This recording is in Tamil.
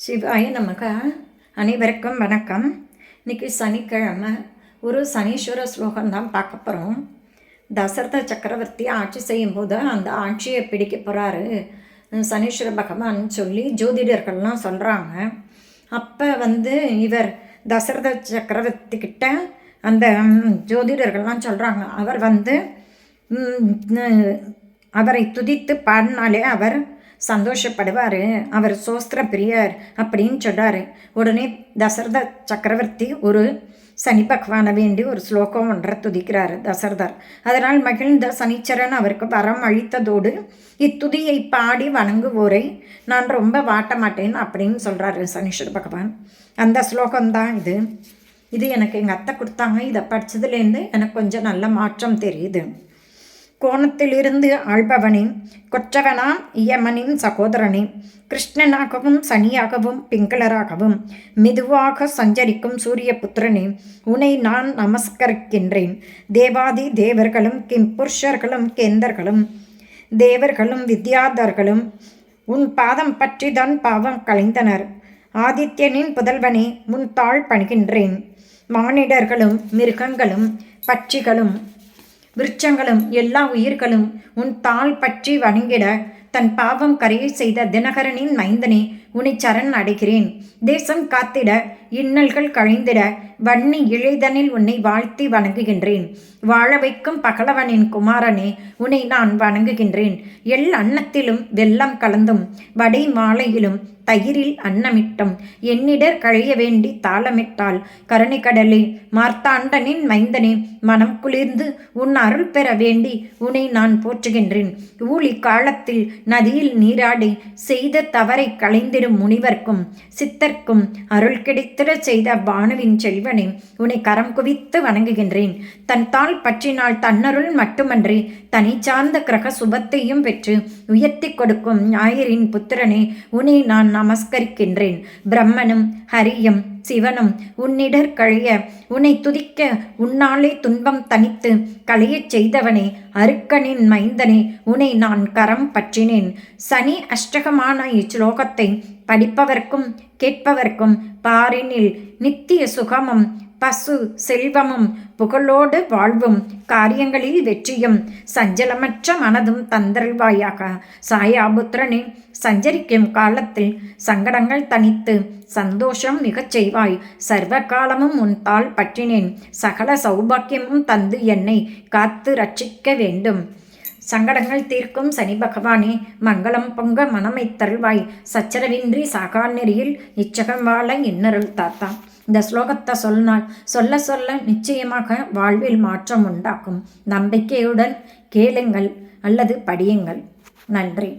சிவாய நமக்கு அனைவருக்கும் வணக்கம். இன்றைக்கி சனிக்கிழமை ஒரு சனீஸ்வர ஸ்லோகம் தான் பார்க்க போகிறோம். தசரத சக்கரவர்த்தி ஆட்சி செய்யும்போது அந்த ஆட்சியை பிடிக்க போகிறாரு சனீஸ்வர பகவான் சொல்லி ஜோதிடர்கள்லாம் சொல்கிறாங்க. அப்போ இவர் தசரத சக்கரவர்த்தி கிட்ட அந்த ஜோதிடர்கள்லாம் சொல்கிறாங்க, அவர் அவரை துதித்து பாடினாலே அவர் சந்தோஷப்படுவார், அவர் சோஸ்திர பிரியர் அப்படின்னு சொல்கிறாரு. உடனே தசரத சக்கரவர்த்தி ஒரு சனி பகவானை வேண்டி ஒரு ஸ்லோகம் ஒன்றை துதிக்கிறார் தசரதர். அதனால் மகிழ்ந்த சனீச்சரன் அவருக்கு வரம் அளித்ததோடு இத்துதியை பாடி வணங்குவோரை நான் ரொம்ப வாட்ட மாட்டேன் அப்படின்னு சொல்கிறாரு சனீஸ்வர பகவான். அந்த ஸ்லோகம்தான் இது எனக்கு எங்கள் அத்தை கொடுத்தாங்க. இதை படித்ததுலேருந்து எனக்கு கொஞ்சம் நல்ல மாற்றம் தெரியுது. கோணத்திலிருந்து ஆள்பவனே, கொற்றவனாம் இயமனின் சகோதரனே, கிருஷ்ணனாகவும் சனியாகவும் பிங்களராகவும் மெதுவாக சஞ்சரிக்கும் சூரிய புத்திரனே, உன்னை நான் நமஸ்கரிக்கின்றேன். தேவாதி தேவர்களும் கிம்புருஷர்களும் கேந்தர்களும் தேவர்களும் வித்யாதர்களும் உன் பாதம் பற்றி தான் பாவம் களைந்தனர். ஆதித்யனின் புதல்வனே, உன் தாழ் பணிகின்றேன். மானிடர்களும் மிருகங்களும் பட்சிகளும் விருட்சங்களும் எல்லா உயிர்களும் உன் தாள் பற்றி வணங்கிட தன் பாவம் கரையை செய்த தினகரனின் மைந்தனே, உன்னை சரண் அடைகிறேன். தேசம் காத்திட இன்னல்கள் கழிந்திட வன்னி இழைதனில் உன்னை வாழ்த்தி வணங்குகின்றேன். வாழ வைக்கும் பகலவனின் குமாரனே, உன்னை நான் வணங்குகின்றேன். எள் அன்னத்திலும் வெல்லம் கலந்தும் வடை மாலையிலும் தயிரில் அன்னமிட்டும் எண்ணிடர் கழிய வேண்டி தாளமிட்டால் கருணை கடலே, மார்த்தாண்டனின் மைந்தனே, மனம் குளிர்ந்து உன் அருள் பெற வேண்டி உன்னை நான் போற்றுகின்றேன். ஊழி காலத்தில் நதியில் நீராடி செய்த தவறை களைந்திடும் முனிவர்க்கும் சித்தர்க்கும் அருள் கிடைத்திட செய்த பானுவின் செல்வனே, உன்னை கரம் குவித்து வணங்குகின்றேன். தன் தாள் பற்றினால் தன்னருள் மட்டுமன்றி தனி சார்ந்த கிரக சுபத்தையும் பெற்று உயர்த்தி கொடுக்கும் ஞாயிறின் புத்திரனே, உன்னை நான் நமஸ்கரிக்கின்றேன். பிரம்மனும் ஹரியும் சிவனும் உன்னிடர் கழிய உன்னை துதிக்க உன்னாலே துன்பம் தனித்து களையச் செய்தவனே, அருக்கனின் மைந்தனே, உன்னை நான் கரம் பற்றினேன். சனி அஷ்டகமான இச்லோகத்தை படிப்பவர்க்கும் கேட்பவர்க்கும் பாரினில் நித்திய சுகமும் பசு செல்வமும் புகழோடு வாழ்வும் காரியங்களில் வெற்றியும் சஞ்சலமற்ற மனதும் தந்தருள்வாயாக. சாயாபுத்திரனே, சஞ்சரிக்கும் காலத்தில் சங்கடங்கள் தனித்து சந்தோஷம் மிகச் செய்வாய். சர்வ காலமும் உன் தாள் பற்றினேன். சகல சௌபாக்கியமும் தந்து என்னை காத்து ரட்சிக்க வேண்டும். சங்கடங்கள் தீர்க்கும் சனி பகவானே, மங்களம் பொங்க மனமை தருள்வாய். சச்சரவின்றி சாகாநெறியில் இச்சகம் வாழ இன்னருள் தாத்தா. இந்த ஸ்லோகத்தை சொல்ல சொல்ல நிச்சயமாக வாழ்வில் மாற்றம் உண்டாக்கும். நம்பிக்கையுடன் கேளுங்கள் அல்லது படியுங்கள். நன்றி.